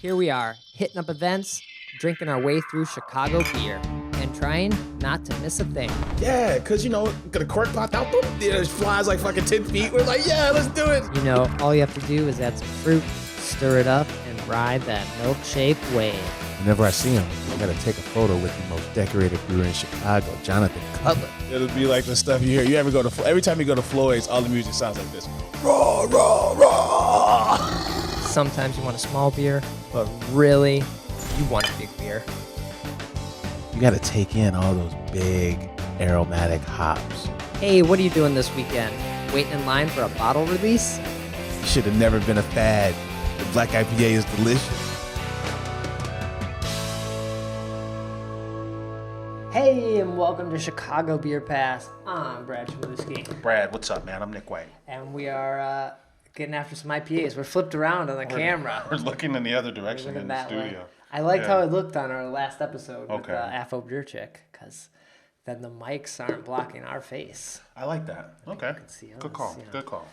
Here we are, hitting up events, drinking our way through Chicago beer, and trying not to miss a thing. Yeah, because, the cork popped out, boom, it flies like fucking 10 feet. We're like, yeah, let's do it. All you have to do is add some fruit, stir it up, and ride that milk-shaped wave. Whenever I see him, I gotta take a photo with the most decorated brewer in Chicago, Jonathan Cutler. It'll be like the stuff you hear. You ever go to, every time you go to Floyd's, all the music sounds like this. Raw, raw, raw. Sometimes you want a small beer, but really, you want a big beer. You gotta take in all those big aromatic hops. Hey, what are you doing this weekend? Waiting in line for a bottle release? You should have never been a fad. The black IPA is delicious. Hey, and welcome to Chicago Beer Pass. I'm Brad Chmielewski. Brad, what's up, man? I'm Nik White. And we are getting after some IPAs. We're flipped around on the camera. We're looking in the other direction in the studio. Way. I liked how it looked on our last episode with the V.S.O.J chick, because then the mics aren't blocking our face. I like that. Okay. Good call. Good call.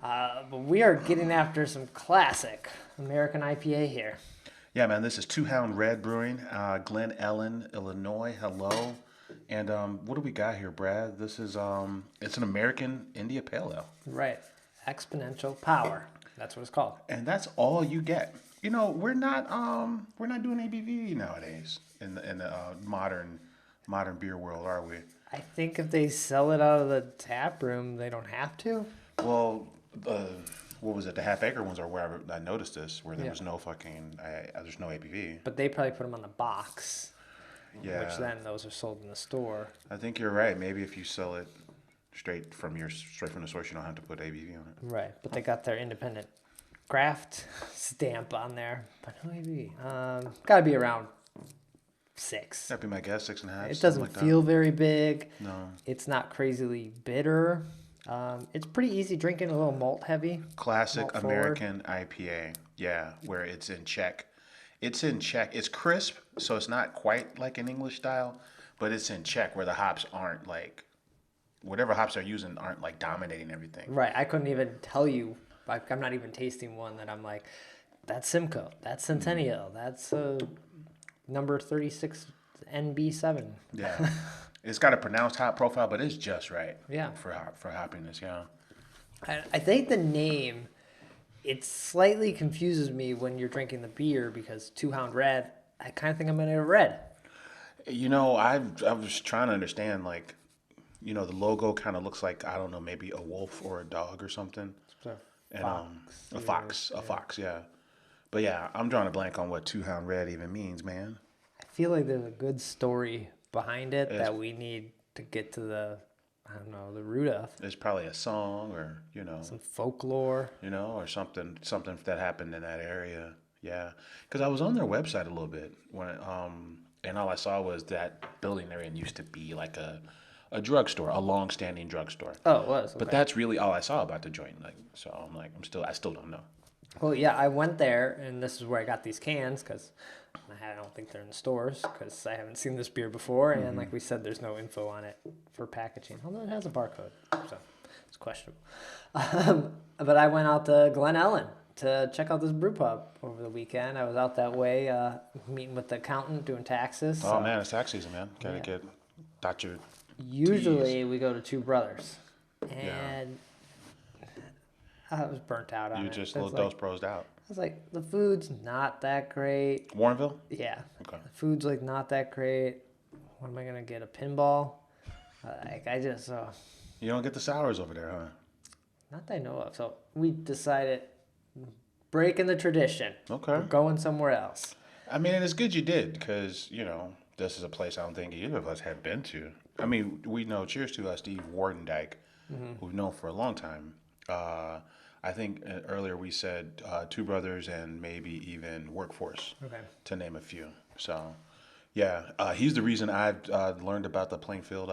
But we are getting after some classic American IPA here. Yeah, man, this is Hound Red Brewing, Glen Ellyn, Illinois. Hello. And what do we got here, Brad? This is it's an American India Pale Ale. Right. Exponential power. That's what it's called. And that's all you get. We're not doing ABV nowadays in the modern beer world, are we? I think if they sell it out of the tap room, they don't have to. Well, what was it? The half acre ones are where I noticed this, where there was no there's no ABV. But they probably put them on the box. Yeah. Which then those are sold in the store. I think you're right. Maybe if you sell it straight from the source, you don't have to put ABV on it. Right, but they got their independent craft stamp on there. But no ABV. Got to be around 6. That'd be my guess, 6.5. It doesn't feel very big. No. It's not crazily bitter. It's pretty easy drinking, a little malt heavy. Classic malt American IPA. Yeah, where it's in check. It's in check. It's crisp, so it's not quite like an English style, but it's in check where the hops aren't like, whatever hops they're using aren't like dominating everything. Right. I couldn't even tell you. I'm not even tasting one that I'm like, that's Simcoe, that's Centennial, that's number 36 NB7. Yeah. It's got a pronounced hop profile, but it's just right. Yeah. For hoppiness, yeah. I think the name, it slightly confuses me when you're drinking the beer because Hound Red, I kind of think I'm going to get red. I was trying to understand, like, the logo kind of looks like, I don't know, maybe a wolf or a dog or something. And a fox, yeah. But yeah, I'm drawing a blank on what Hound Red even means, man. I feel like there's a good story behind it that we need to get to the root of. There's probably a song or, some folklore. Or something that happened in that area. Yeah. Because I was on their website a little bit and all I saw was that building they're in used to be like a drugstore, a long-standing drugstore. Oh, it was. Okay. But that's really all I saw about the joint. Like, so I'm like, I still don't know. Well, yeah, I went there, and this is where I got these cans because I don't think they're in the stores because I haven't seen this beer before, and like we said, there's no info on it for packaging, although it has a barcode, so it's questionable. But I went out to Glen Ellyn to check out this brew pub over the weekend. I was out that way meeting with the accountant, doing taxes. Oh, man, it's tax season, man. Gotta get Dr. Usually we go to Two Brothers, and I was burnt out on it. You just those pros out. I was like, the food's not that great. Warrenville? Yeah. Okay. The food's like not that great. What am I gonna get? A pinball? I just You don't get the sours over there, huh? Not that I know of. So we decided breaking the tradition. Okay. We're going somewhere else. I mean, it's good you did because this is a place I don't think either of us have been to. I mean, we know. Cheers to Steve Wardendijk, who we've known for a long time. I think earlier we said Two Brothers and maybe even Workforce, to name a few. So, yeah, he's the reason I've learned about the Plainfield,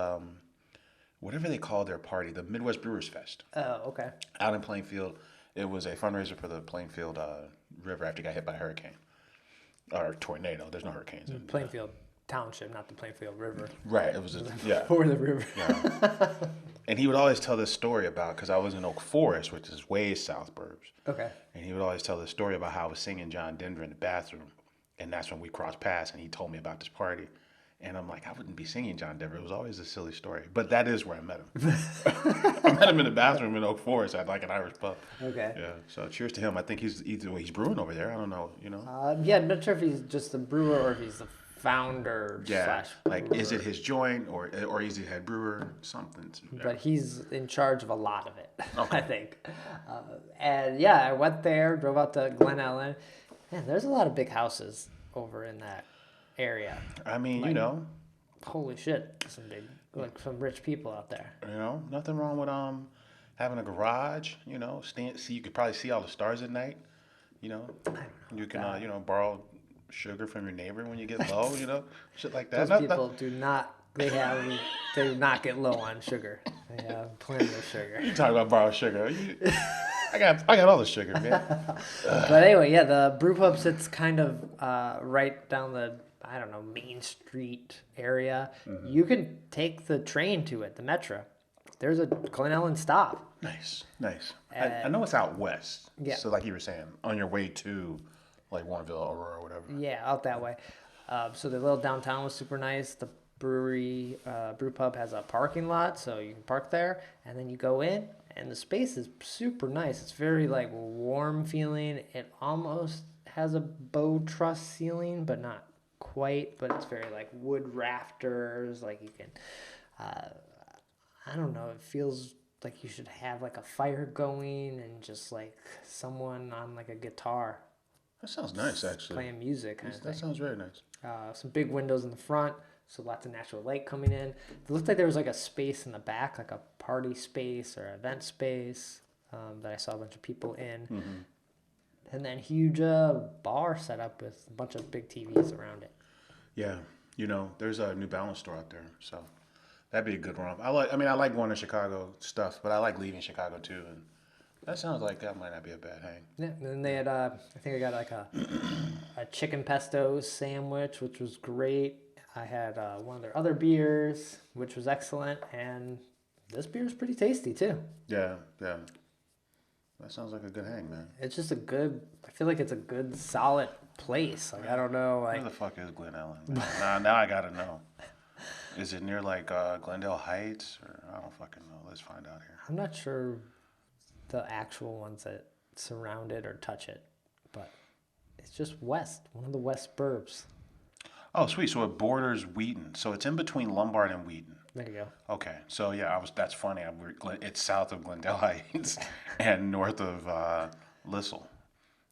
whatever they call their party, the Midwest Brewers Fest. Oh, okay. Out in Plainfield. It was a fundraiser for the Plainfield River after it got hit by a hurricane. Or tornado. There's no hurricanes. Plainfield Township, not the Plainfield River. Right. It was, Or the river. Yeah. And he would always tell this story about, because I was in Oak Forest, which is way south burbs. Okay. And he would always tell this story about how I was singing John Denver in the bathroom. And that's when we crossed paths and he told me about this party. And I'm like, I wouldn't be singing John Denver. It was always a silly story. But that is where I met him. I met him in the bathroom in Oak Forest at like an Irish pub. Okay. Yeah. So cheers to him. I think he's brewing over there. I don't know, you know. Yeah, I'm not sure if he's just the brewer or if he's the founder Yeah. slash Like, brewer. is it his joint or is he head brewer? Something. Yeah. But he's in charge of a lot of it, Okay. I think. And yeah, I went there, drove out to Glen Ellyn. Man, there's a lot of big houses over in that area. I mean, Like, you know, holy shit, some rich people out there. nothing wrong with having a garage. You know, see, you could probably see all the stars at night. You know, you can borrow sugar from your neighbor when you get low. You know, shit like that. Those people do not. They do not get low on sugar. They have plenty of sugar. You talk about borrow sugar. I got all the sugar, man. But anyway, yeah, the brew pub sits kind of right down the, I don't know, Main Street area. Mm-hmm. You can take the train to it, the metro. There's a Glen Ellyn stop. Nice. I know it's out west. Yeah. So like you were saying, on your way to like Warrenville, Aurora, or whatever. Yeah, out that way. So the little downtown was super nice. The brewery, brew pub has a parking lot, so you can park there, and then you go in, and the space is super nice. It's very like warm feeling. It almost has a bow truss ceiling, but not quite. But it's very like wood rafters. Like you can, I don't know. It feels like you should have like a fire going and just like someone on like a guitar That sounds nice, actually. playing music kind of That thing. sounds very nice. Some big windows in the front, so lots of natural light coming in. It looked like there was like a space in the back, like a party space or event space that I saw a bunch of people in. Mm-hmm. And then huge bar set up with a bunch of big TVs around it. Yeah, there's a New Balance store out there, so that'd be a good run. I like going to Chicago stuff, but I like leaving Chicago too, and that sounds like that might not be a bad hang. Yeah, and then they had, I think I got like a chicken pesto sandwich, which was great. I had one of their other beers, which was excellent, and this beer is pretty tasty too. Yeah. That sounds like a good hang, man. It's just I feel like it's a good, solid place. Like, I don't know, Where like, the fuck is Glen Ellyn? Now I gotta know. Is it near like Glendale Heights, or I don't fucking know. Let's find out here. I'm not sure the actual ones that surround it or touch it, but it's just west, one of the west burbs. Oh, sweet. So it borders Wheaton. So it's in between Lombard and Wheaton. There you go. Okay. So yeah, that's funny. It's south of Glendale Heights and north of Lissell.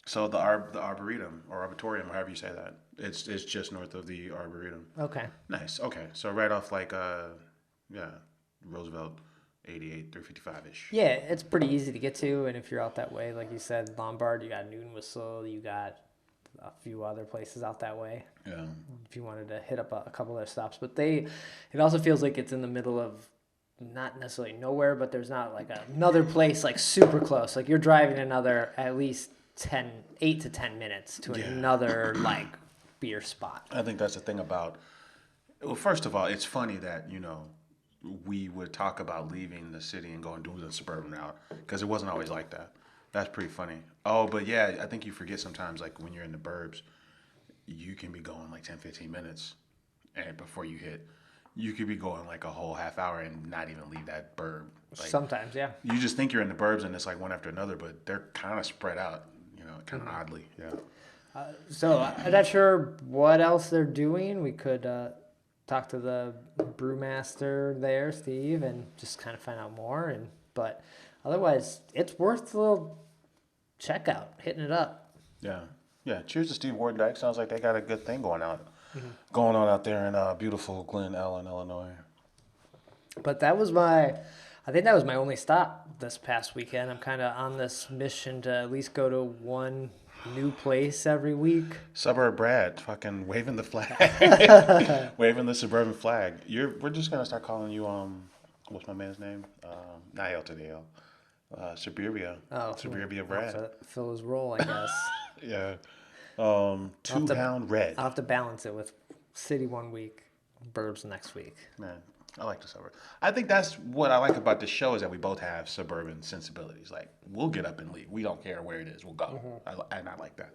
So the Arboretum or Arboretum, however you say that, it's just north of the Arboretum. Okay. Nice. Okay. So right off like Roosevelt 88 355-ish. Yeah, it's pretty easy to get to, and if you're out that way, like you said, Lombard, you got Noon Whistle, you got a few other places out that way. Yeah. If you wanted to hit up a couple other stops, but it also feels like it's in the middle of not necessarily nowhere, but there's not like another place like super close. Like you're driving another at least 8 to 10 minutes to another like beer spot. I think that's the thing about. Well, first of all, it's funny that we would talk about leaving the city and going doing the suburban route because it wasn't always like that. That's pretty funny. Oh, but yeah, I think you forget sometimes, like when you're in the burbs, you can be going like 10, 15 minutes and before you hit. You could be going like a whole half hour and not even leave that burb. Like, Sometimes, yeah. You just think you're in the burbs and it's like one after another, but they're kind of spread out, kind of oddly. Yeah. So I'm not sure what else they're doing. We could talk to the brewmaster there, Steve, and just kind of find out more. But otherwise, it's worth a little checkout, hitting it up. Yeah. Yeah. Cheers to Steve Wardendyke. Sounds like they got a good thing going on out there in beautiful Glen Ellyn, Illinois. But I think that was my only stop this past weekend. I'm kind of on this mission to at least go to one new place every week. Suburb Brad, fucking waving the flag, waving the suburban flag. We're just gonna start calling you what's my man's name? Not Hail to the Hill. Suburbia. Oh, Suburbia I'll Brad. have to fill his role, I guess. Yeah. 2 Hound Red. I'll have to balance it with city one week, burbs next week. Man, I like the suburbs. I think that's what I like about the show is that we both have suburban sensibilities. Like we'll get up and leave. We don't care where it is. We'll go. And I like that.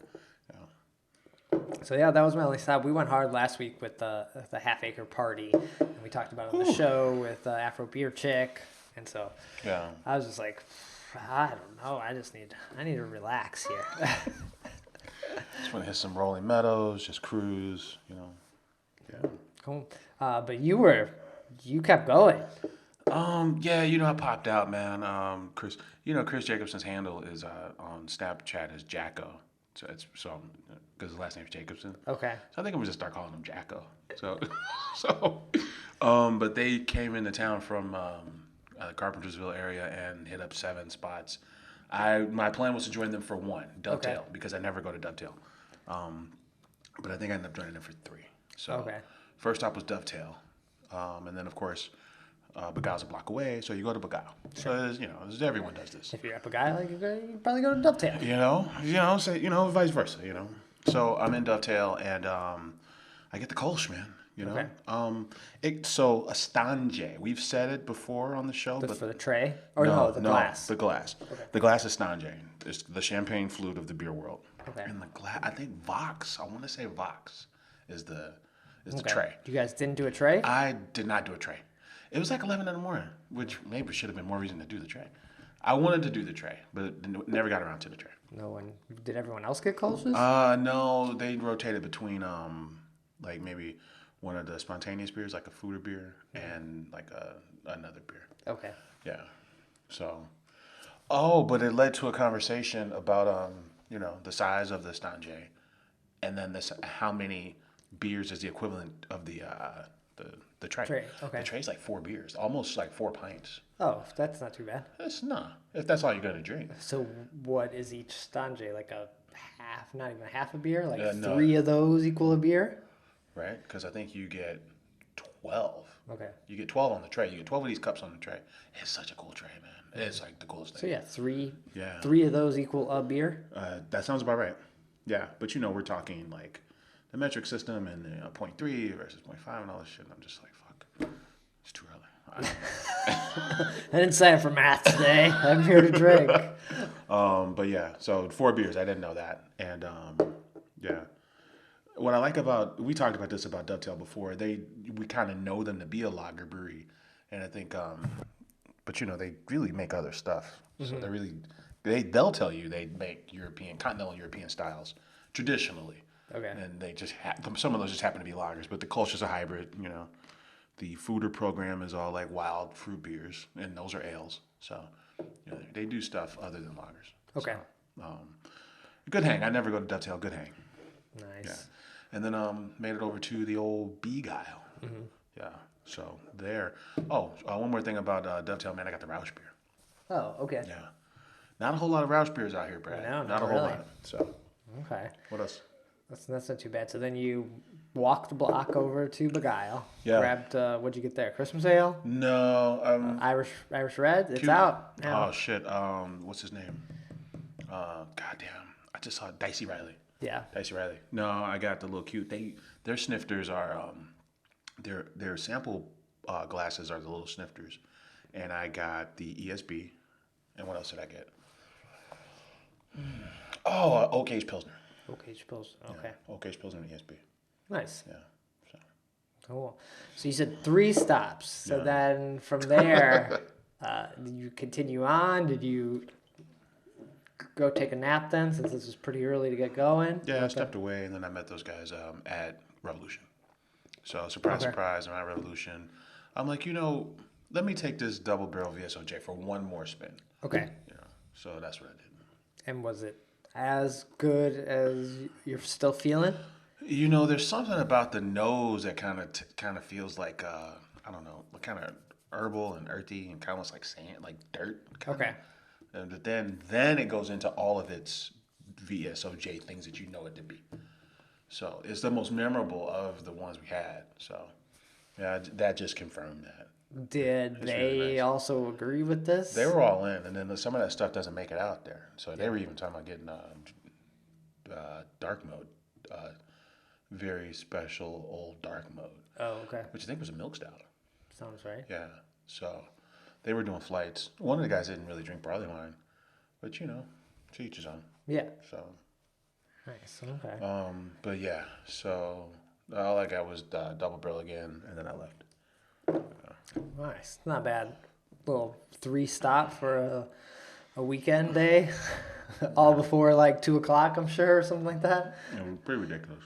You know. So yeah, that was my only stop. We went hard last week with the half acre party, and we talked about it on the show with Afro Beer Chick, and so Yeah. I was just like, I don't know. I need to relax here. Just want to hit some rolling meadows, just cruise. You know. Yeah. Cool. But you kept going. Yeah, I popped out, man. Chris Jacobson's handle is on Snapchat as Jacko. So because his last name's Jacobson. Okay. So I think I'm gonna just start calling him Jacko. But they came into town from Carpentersville area and hit up 7 spots. My plan was to join them for 1, Dovetail, because I never go to Dovetail. But I think I ended up joining them for 3. So first stop was Dovetail, and then of course. Beguile's a block away, so you go to Beguile. So everyone does this. If you're at Beguile, you probably go to Dovetail. Vice versa. So I'm in Dovetail, and I get the Kolsch, man. So a Stange. We've said it before on the show, but for the tray or the glass. The glass. Okay. The glass is Stange. It's the champagne flute of the beer world. Okay. And the glass, I think Vox. I want to say Vox is the tray. You guys didn't do a tray? I did not do a tray. It was like 11 in the morning, which maybe should have been more reason to do the tray. I wanted to do the tray, but never got around to the tray. No one. Did everyone else get Kolsch's? No, they rotated between like maybe one of the spontaneous beers, like a foeder beer, and like another beer. Okay. Yeah. So, but it led to a conversation about the size of the Stange, and then how many beers is the equivalent of the tray. Okay. The tray's like 4 beers, almost like 4 pints. Oh, that's not too bad. It's not. If that's all you're going to drink. So what is each Stange? Like a half, not even a half a beer? Like no. 3 of those equal a beer? Right? Because I think you get 12. Okay. You get 12 on the tray. You get 12 of these cups on the tray. It's such a cool tray, man. It's like the coolest thing. So yeah, 3 Yeah. 3 of those equal a beer? That sounds about right. Yeah. But we're talking like the metric system and 0.3 versus 0.5 and all this shit. And I'm just like, fuck. It's too early. I didn't sign up for math today. I'm here to drink. But yeah, so 4 beers. I didn't know that. And yeah. What I like we talked about this about Dovetail before. We kind of know them to be a lager brewery. And I think, but they really make other stuff. So they'll tell you they make continental European styles traditionally. Okay. And they just some of those just happen to be lagers, but the Kolsch is a hybrid. The foeder program is all like wild fruit beers, and those are ales. So they do stuff other than lagers. Okay. So, good hang. I never go to Dovetail. Good hang. Nice. Yeah. And then made it over to the old Beguile. Mm-hmm. Yeah. So there. One more thing about Dovetail, man. I got the Roush beer. Oh, okay. Yeah. Not a whole lot of Roush beers out here, Brad. No, not a whole lot. So. Okay. What else? That's not too bad. So then you walked the block over to Beguile. Yeah. Grabbed what'd you get there? Christmas ale? No. Irish Red. It's out now. Oh shit. What's his name? Goddamn. I just saw Dicey Riley. Yeah. Dicey Riley. No, I got the little cute. Their snifters are their sample glasses are the little snifters, and I got the ESB. And what else did I get? Oak Age Pilsner. Oak Age Pilsner. Okay. Yeah, Oak Age Pilsner and ESB. Nice. Yeah. So. Cool. So you said 3 stops. So then from there, did you continue on? Did you go take a nap then, since this was pretty early to get going? Yeah, I stepped away, and then I met those guys at Revolution. So surprise, I'm at Revolution. I'm like, let me take this double barrel V.S.O.J for one more spin. Okay. So that's what I did. And was it as good as you're still feeling? There's something about the nose that kind of feels like I don't know, kind of herbal and earthy and kind of like sand, like dirt. Okay. And then it goes into all of its V.S.O.J things that you know it to be. So it's the most memorable of the ones we had. So yeah, that just confirmed that. Did they really nice. also agree with this? They were all in, and then some of that stuff doesn't make it out there. So they were even talking about getting dark mode, very special old dark mode. Oh, okay. Which I think was a milk stout. Sounds right. Yeah. So they were doing flights. One of the guys didn't really drink barley wine, but to each his own. Yeah. So. Nice. Okay. But yeah. So all I got was double barrel again, and then I left. Nice. Not bad. Little 3-stop for a weekend day. All before like 2:00, I'm sure, or something like that. Yeah, pretty ridiculous.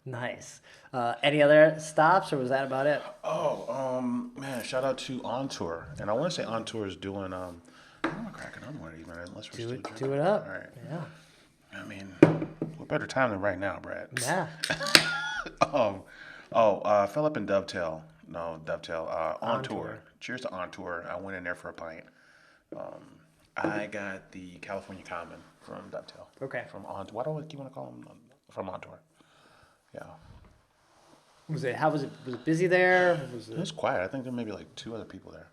Nice. Any other stops, or was that about it? Oh, man! Shout out to On Tour, and I want to say On Tour is doing. I'm gonna crack another one of these, man. Unless we're still drinking. Do it up. All right. Yeah. I mean, what better time than right now, Brad? Yeah. Fell up in Dovetail. No, Dovetail. On Tour. Tour. Cheers to On Tour. I went in there for a pint. I got the California Common from Dovetail. Okay. From On. Why do I keep want to call them from On Tour? Yeah. How was it? Was it busy there? It was quiet. I think there may be like 2 other people there,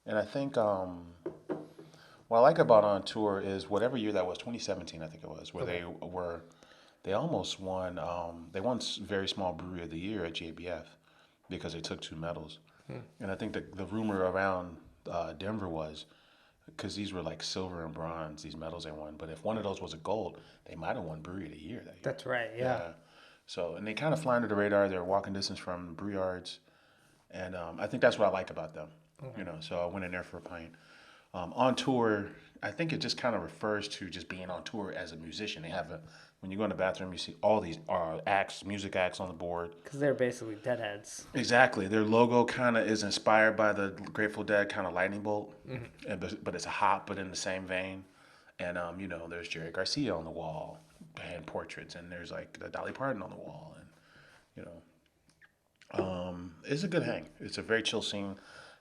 and I think what I like about On Tour is whatever year that was, 2017, I think it was, where they almost won. They won Very Small Brewery of the Year at JBF because they took 2 medals, and I think the rumor around Denver was because these were like silver and bronze, these medals they won. But if one of those was a gold, they might have won Brewery of the Year that year. That's right. Yeah. So, and they kind of fly under the radar. They're walking distance from brew yards. And I think that's what I like about them, So I went in there for a pint. On tour, I think it just kind of refers to just being on tour as a musician. They have when you go in the bathroom, you see all these music acts on the board. Because they're basically deadheads. Exactly. Their logo kind of is inspired by the Grateful Dead kind of lightning bolt. But it's a hop, but in the same vein. And, there's Jerry Garcia on the wall. Hand portraits, and there's like the Dolly Parton on the wall, and it's a good hang. It's a very chill scene.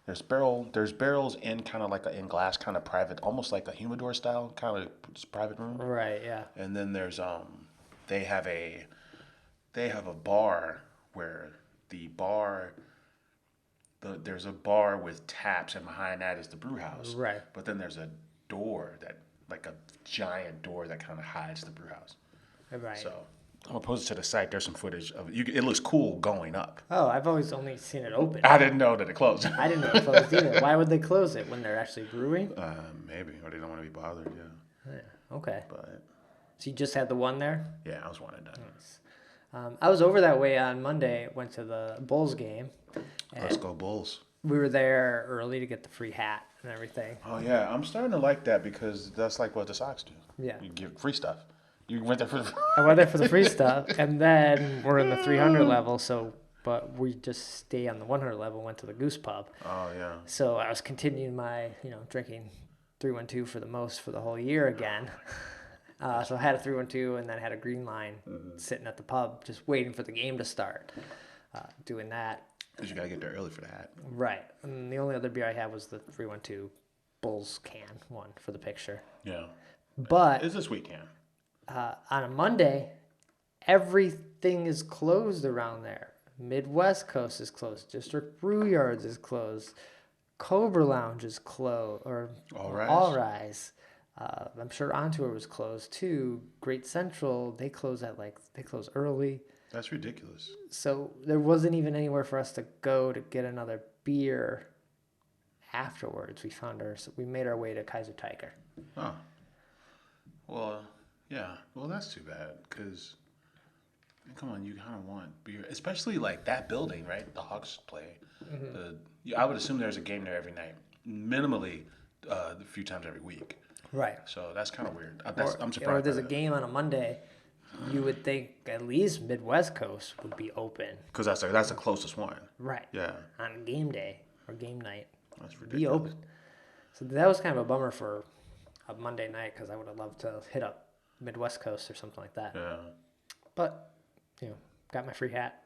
There's barrels in kind of like in glass, kind of private, almost like a humidor style kind of private room. Right. Yeah. And then there's they have a bar where there's a bar with taps, and behind that is the brew house. Right. But then there's a door like a giant door that kind of hides the brew house. Right. So I'm gonna post it to the site. There's some footage of it. It looks cool going up. Oh, I've always only seen it open. I didn't know that it closed. I didn't know it closed either. Why would they close it when they're actually brewing? Maybe, or they don't want to be bothered. Yeah. Okay. But So you just had the one there? yeah, I was one and done. Nice. I was over that way on Monday. Went to the Bulls game. Let's go Bulls. We were there early to get the free hat and everything. Oh yeah, I'm starting to like that because that's like what the Sox do. Yeah. You get free stuff. You went there for the. I went there for the free stuff, and then we're in the 300 level. But we just stay on the 100 level. Went to the Goose Pub. Oh yeah. So I was continuing my, drinking 312 for the most for the whole year again. So I had a 312 and then had a green line sitting at the pub, just waiting for the game to start. Doing that. Because you gotta get there early for the hat. Right. And the only other beer I had was the 312 Bulls can one for the picture. Yeah. But It's this weekend. on a Monday, everything is closed around there. Midwest Coast is closed. District Brew Yards is closed. Cobra Lounge is closed. Or All Rise. I'm sure On Tour was closed too. Great Central, they close early. That's ridiculous. So there wasn't even anywhere for us to go to get another beer afterwards. We made our way to Kaiser Tiger. Oh. Well, yeah. Well, that's too bad because, come on, you kind of want beer, especially like that building, right? The Hawks play. I would assume there's a game there every night, minimally a few times every week. Right. So that's kind of weird. I'm surprised. Or if there's a game on a Monday, you would think at least Midwest Coast would be open. Because that's the closest one. Right. Yeah. On game day or game night. That's ridiculous. Be open. So that was kind of a bummer for a Monday night because I would have loved to hit up Midwest Coast or something like that. Yeah. But, got my free hat.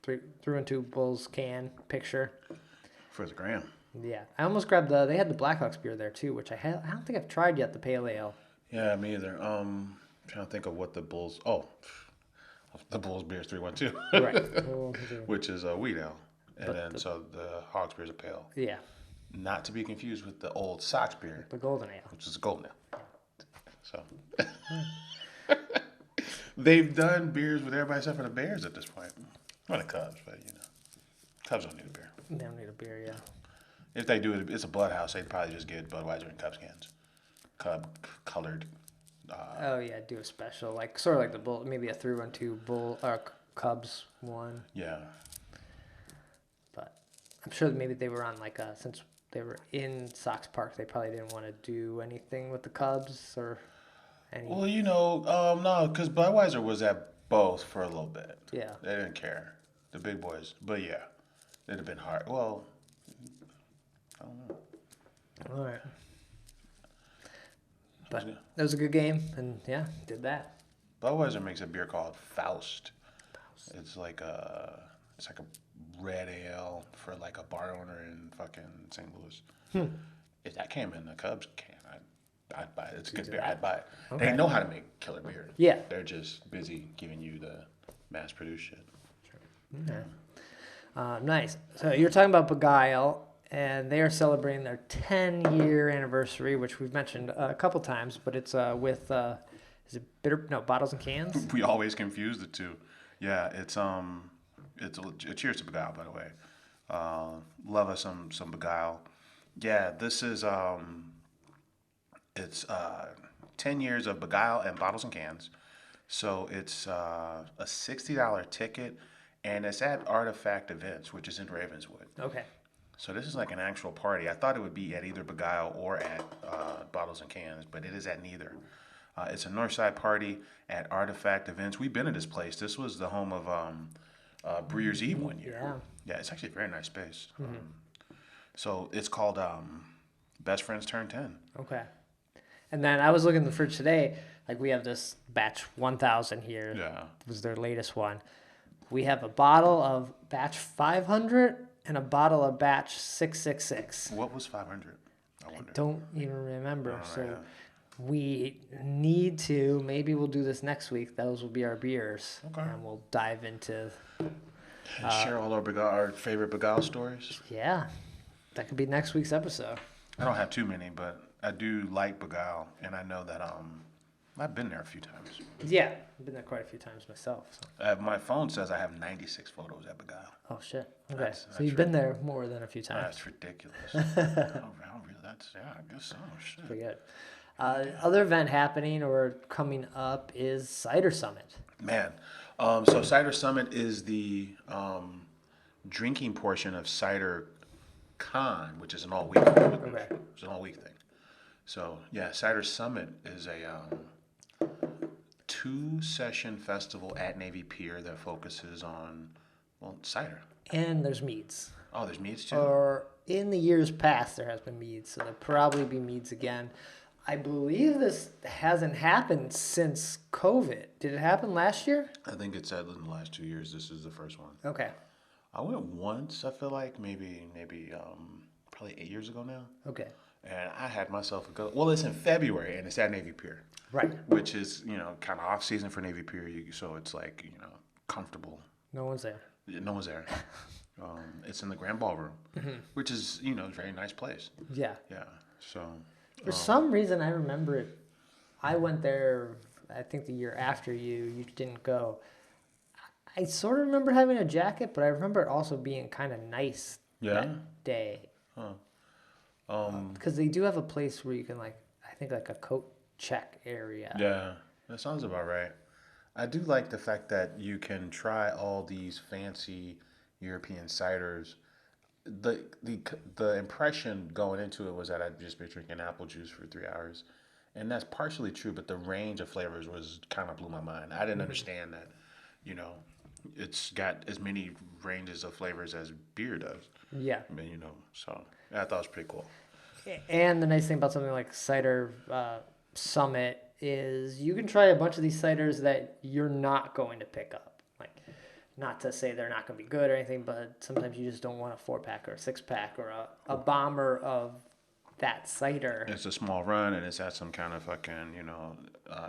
312 Bulls can picture. For the gram. Yeah. I almost grabbed they had the Blackhawks beer there too, which I don't think I've tried yet, the Pale Ale. Yeah, me either. Trying to think of what the Bulls. Oh, the Bulls beer is 312. Right. Which is a wheat ale. And so the Hawks beer is a pale. Yeah. Not to be confused with the old Sox beer. The Golden Ale. Which is a golden ale. So. They've done beers with everybody except for the Bears at this point. Or the Cubs, but Cubs don't need a beer. They don't need a beer, yeah. If they do it, it's a bloodhouse. They'd probably just get Budweiser and Cubs cans. Cub colored. Oh yeah, do a special, like sort of like the bull, maybe a 3-1-2 bull or Cubs one. Yeah. But I'm sure that maybe they were on like since they were in Sox Park, they probably didn't want to do anything with the Cubs or any. Well, no, because Budweiser was at both for a little bit. Yeah. They didn't care. The big boys. But yeah, it'd have been hard. Well, I don't know. All right. But that was a good game, and yeah, did that. Budweiser makes a beer called Faust. It's like a red ale for like a bar owner in fucking St. Louis. If that came in the Cubs can, I'd buy it. It's a good beer. I'd buy it. Okay. They know how to make killer beer. Yeah. They're just busy giving you the mass-produced shit. Okay. Nice. So you're talking about Beguile, and they are celebrating their 10-year anniversary, which we've mentioned a couple times, but it's with is it bitter? No, bottles and cans. We always confuse the two. Yeah, it's cheers to Beguile, by the way. Love us some Beguile. Yeah, this is it's 10 years of Beguile and bottles and cans. So it's a $60 ticket, and it's at Artifact Events, which is in Ravenswood. Okay. So this is like an actual party. I thought it would be at either Beguile or at Bottles and Cans, but it is at neither. It's a Northside party at Artifact Events. We've been to this place. This was the home of Brewer's Eve one year. Yeah. Yeah, it's actually a very nice space. So it's called Best Friends Turn 10. Okay. And then I was looking in the fridge today. Like we have this batch 1000 here. Yeah. It was their latest one. We have a bottle of batch 500 and a bottle of batch 666. What was 500? I wonder. Don't even remember. Oh, So yeah. we need to, maybe we'll do this next week. Those will be our beers. Okay. And we'll dive into, And share all our favorite Beguile stories. yeah, that could be next week's episode. I don't have too many, but I do like Beguile, and I know that I've been there a few times. Yeah, I've been there quite a few times myself. So. My phone says I have 96 photos at Beguile. Oh, shit. Okay. That's So you've been there more than a few times. That's ridiculous. I guess so. Shit. Pretty good. Other event happening or coming up is Cider Summit. Man, so Cider Summit is the drinking portion of Cider Con, which is an all-week. Okay. It's an all-week thing. So yeah, Cider Summit is a 2-session festival at Navy Pier that focuses on cider. And there's meads. Oh, there's meads too. Or in the years past, there has been meads, so there'll probably be meads again. I believe this hasn't happened since COVID. Did it happen last year? I think it's said in the last 2 years. This is the first one. Okay. I went once. I feel like maybe probably 8 years ago now. Okay. And I had myself a go. Well, it's in February and it's at Navy Pier, Right. which is kind of off season for Navy Pier. So it's like comfortable. No one's there. No one's there. It's in the Grand Ballroom, which is a very nice place. Yeah. Yeah. So For some reason, I remember it. I went there, I think the year after you didn't go. I sort of remember having a jacket, but I remember it also being kind of nice that day. Because they do have a place where you can, I think a coat check area. yeah, that sounds about right. I do like the fact that you can try all these fancy European ciders. The impression going into it was that I'd just been drinking apple juice for 3 hours, and that's partially true. But the range of flavors was kind of blew my mind. I didn't understand that, it's got as many ranges of flavors as beer does. Yeah. I mean, so I thought it was pretty cool. And the nice thing about something like Cider Summit is you can try a bunch of these ciders that you're not going to pick up. Not to say they're not going to be good or anything, but sometimes you just don't want a 4-pack or a 6-pack or a bomber of that cider. It's a small run, and it's at some kind of fucking,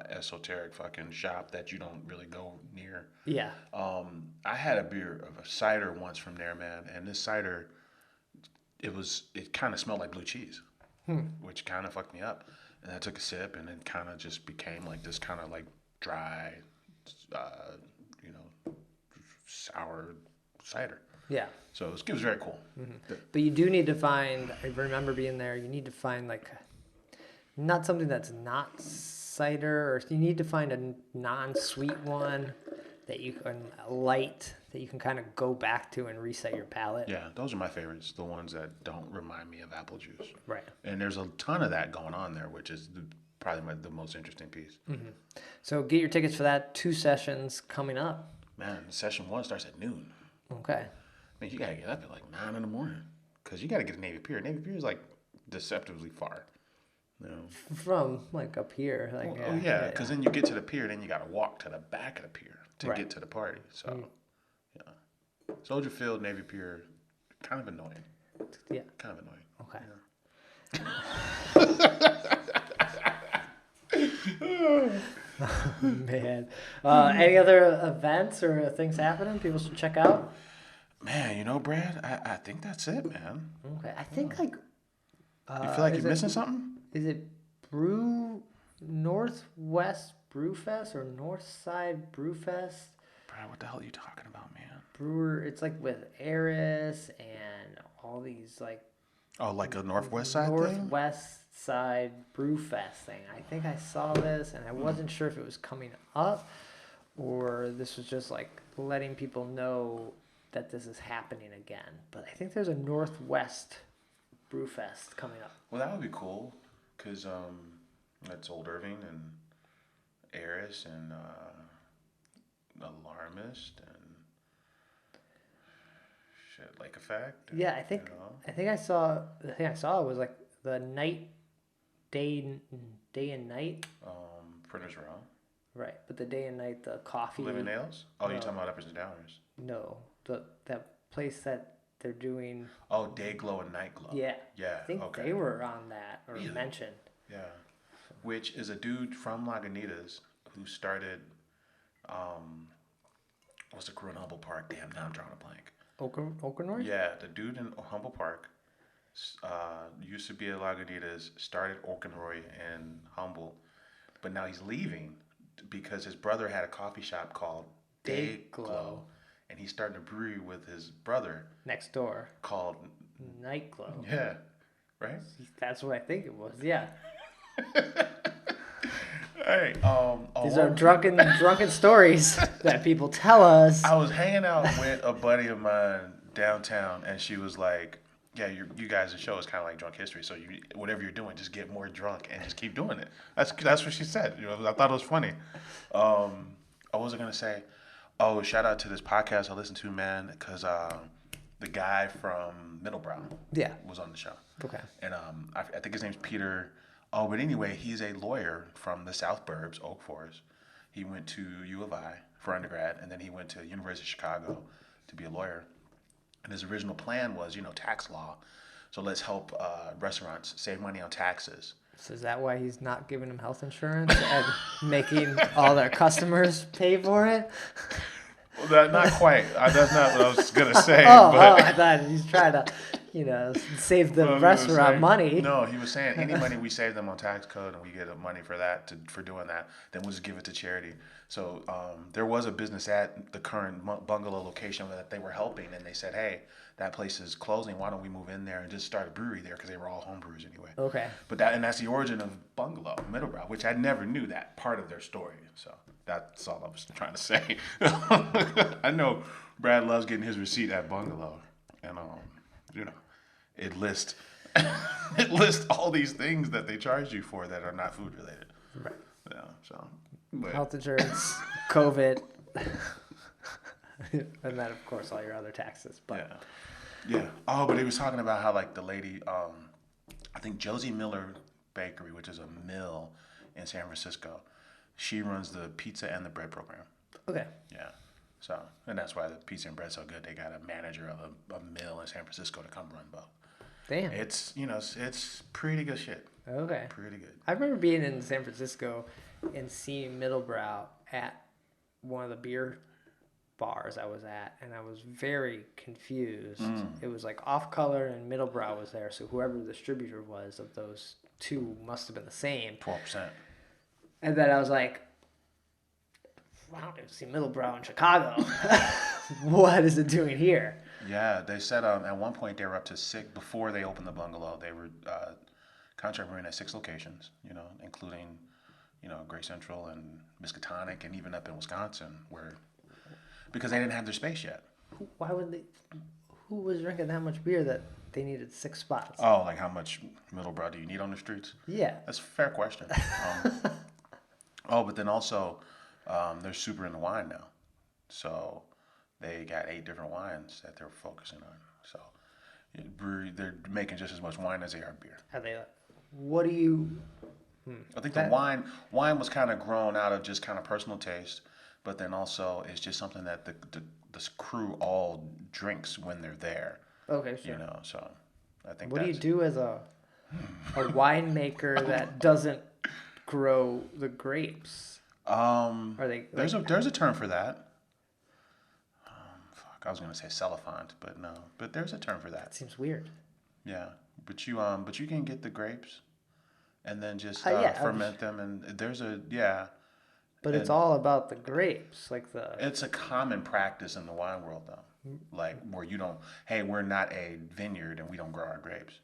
esoteric fucking shop that you don't really go near. Yeah. I had a beer of a cider once from there, man, and this cider, it kind of smelled like blue cheese, which kind of fucked me up. And I took a sip, and it kind of just became like this kind of dry, sour cider. Yeah. So it was very cool. But you do need to find, I remember being there, you need to find like, not something that's not cider, or you need to find a non-sweet one that you can, light, that you can kind of go back to and reset your palate. Yeah, those are my favorites. The ones that don't remind me of apple juice. Right. And there's a ton of that going on there, which is probably the most interesting piece. So get your tickets for that. 2 sessions coming up. Man, session 1 starts at noon. Okay. I mean, you got to get up at like 9 in the morning because you got to get to Navy Pier. Navy Pier is like deceptively far. You know? From like up here. Like, Oh, yeah, because then you get to the pier, then you got to walk to the back of the pier to get to the party. So, yeah. Soldier Field, Navy Pier, kind of annoying. Yeah. Kind of annoying. Okay. Man. Any other events or things happening people should check out? Man, you know, Brad, I think that's it, man. Okay. I think like... You feel like you're missing something? Is it Northwest Brewfest or Northside Brewfest? Brad, what the hell are you talking about, man? Brewer, it's like with Eris and all these like... Oh, like a Northwest side thing? Northwest Side Brewfest thing. I think I saw this and I wasn't sure if it was coming up or this was just like letting people know that this is happening again. But I think there's a Northwest Brewfest coming up. Well, that would be cool, because that's Old Irving and Eris and Alarmist and shit, Lake Effect. And, Yeah, I think I saw the thing I saw was like the day and night. Printers Row. Right, but the day and night, the coffee. Living Nails? Oh, No. you're talking about Uppers and Downers. No, that place that they're doing. Oh, Day Glow and Night Glow. Yeah. Yeah, I think okay. they were on that or Really? mentioned. Yeah, which is a dude from Lagunitas who started, what's the crew in Humble Park? Damn, now I'm drawing a blank. Oakenroy? Yeah, the dude in Humble Park used to be at Lagunitas, started Oakenroy and Humble, but now he's leaving because his brother had a coffee shop called Day Glow, and he's starting a brewery with his brother Next door. called Nightglow. Yeah, right. That's what I think it was. Yeah. Hey, These are drunken stories that people tell us. I was hanging out with a buddy of mine downtown, and she was like, "Yeah, you guys' show is kind of like Drunk History. So whatever you're doing, just get more drunk and just keep doing it." That's what she said. You know, I thought it was funny. I wasn't gonna say, "Oh, shout out to this podcast I listen to, man," because the guy from Middlebrow was on the show. Okay. And I think his name's Peter. Oh, but anyway, he's a lawyer from the South Burbs, Oak Forest. He went to U of I for undergrad, and then he went to University of Chicago to be a lawyer. And his original plan was, tax law. So let's help restaurants save money on taxes. So is that why he's not giving them health insurance and making all their customers pay for it? Well, not quite. That's not what I was going to say. I thought he's trying to, save the restaurant money. No, he was saying any money we save them on tax code and we get money for that, for doing that, then we'll just give it to charity. So there was a business at the current bungalow location that they were helping, and they said, hey, that place is closing. Why don't we move in there and just start a brewery there, because they were all home brewers anyway. Okay. But that's the origin of Bungalow, Middlebrow, which I never knew that part of their story. So that's all I was trying to say. I know Brad loves getting his receipt at Bungalow, and it lists all these things that they charge you for that are not food related. Right. Yeah. So. Health insurance, COVID, and then of course all your other taxes. But yeah. Oh, but he was talking about how like the lady, I think Josie Miller Bakery, which is a mill in San Francisco, she runs the pizza and the bread program. Okay. Yeah. So, and that's why the pizza and bread's so good. They got a manager of a mill in San Francisco to come run both. Damn. It's it's pretty good shit. Okay. Pretty good. I remember being in San Francisco and seeing Middlebrow at one of the beer bars I was at, and I was very confused. It was like Off Color and Middlebrow was there, so whoever the distributor was of those two must have been the same. 12%. And then I was like, wow, I don't even see Middlebrow in Chicago. What is it doing here? Yeah, they said at one point they were up to 6 before they opened the bungalow. They were contract brewing at 6 locations, including, Great Central and Miskatonic and even up in Wisconsin, because they didn't have their space yet. Why would they? Who was drinking that much beer that they needed 6 spots? Oh, like how much middle brow do you need on the streets? Yeah. That's a fair question. But then also, they're super into wine now. So they got 8 different wines that they're focusing on. So brewery, they're making just as much wine as they are beer. Are they? What do you? I think the wine was kind of grown out of just kind of personal taste, but then also it's just something that the crew all drinks when they're there. Okay, sure. So I think. What do you do as a winemaker that doesn't grow the grapes? Are they? There's a term for that. I was gonna say cellophant, but no. But there's a term for that. That seems weird. Yeah, but you can get the grapes, and then just ferment them, and there's a But it's all about the grapes, It's a common practice in the wine world, though, like where you don't. Hey, we're not a vineyard, and we don't grow our grapes.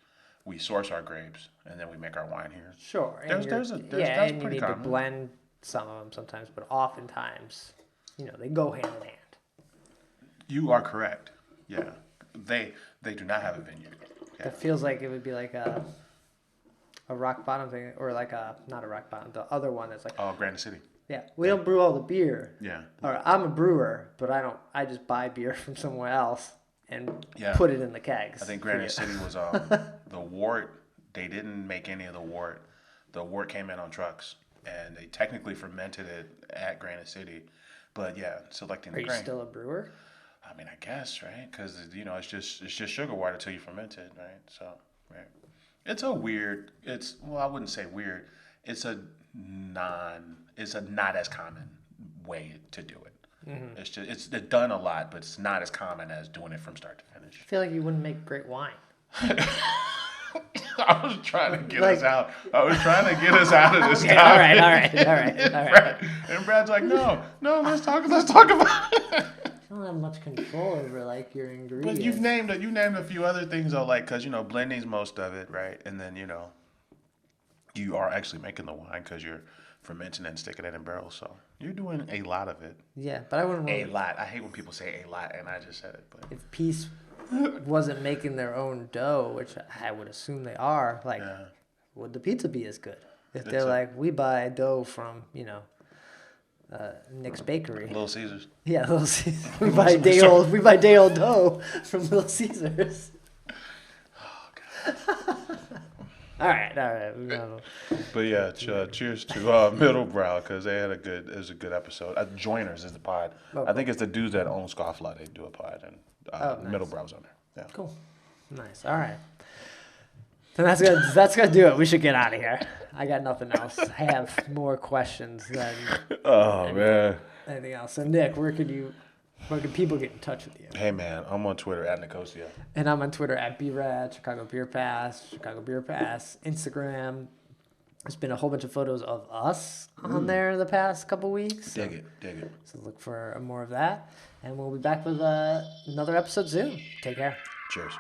We source our grapes, and then we make our wine here. Sure. That's and you pretty need common. to blend some of them sometimes, but oftentimes, they go hand in hand. You are correct. Yeah, they do not have a vineyard. Yeah. It feels like it would be like a rock bottom thing, or like not a rock bottom. The other one is like. Oh, Granite City. Yeah, we don't brew all the beer. Yeah. Or I'm a brewer, but I don't. I just buy beer from somewhere else and put it in the kegs. I think Granite City was the wort. They didn't make any of the wort. The wort came in on trucks, and they technically fermented it at Granite City. But selecting the grain. Are you still a brewer? I mean, I guess, right? Because it's just sugar water till you ferment it, right? So, right. It's a weird. I wouldn't say weird. It's a not as common way to do it. Mm-hmm. It's done a lot, but it's not as common as doing it from start to finish. I feel like you wouldn't make great wine. I was trying to get us out. I was trying to get us out of this topic. All right. And Brad's like, no, let's talk about it. I don't have much control over your ingredients. But you named a few other things though, because blending's most of it, right? And then you are actually making the wine because you're fermenting and sticking it in barrels, so you're doing a lot of it. Yeah, but I wouldn't. A lot. I hate when people say a lot, and I just said it. But if Peace wasn't making their own dough, which I would assume they are, would the pizza be as good? If they're we buy dough from Nick's Bakery, Little Caesars. Yeah, Little Caesars. We buy day old dough from Little Caesars. Oh God. All right. But cheers to Middle Brow because they had a good episode. Joiners is the pod. Oh, I think it's the dudes that own Scofflaw. They do a pod, and nice. Middle Brow's on there. Yeah. Cool. Nice. All right. Then that's gonna do it. We should get out of here. I got nothing else. I have more questions than anything else. So Nick, where can people get in touch with you? Hey man, I'm on Twitter at Nicosia. And I'm on Twitter at BRAD, Chicago Beer Pass, Instagram. There's been a whole bunch of photos of us on there the past couple weeks. Dig it. So look for more of that. And we'll be back with another episode soon. Take care. Cheers.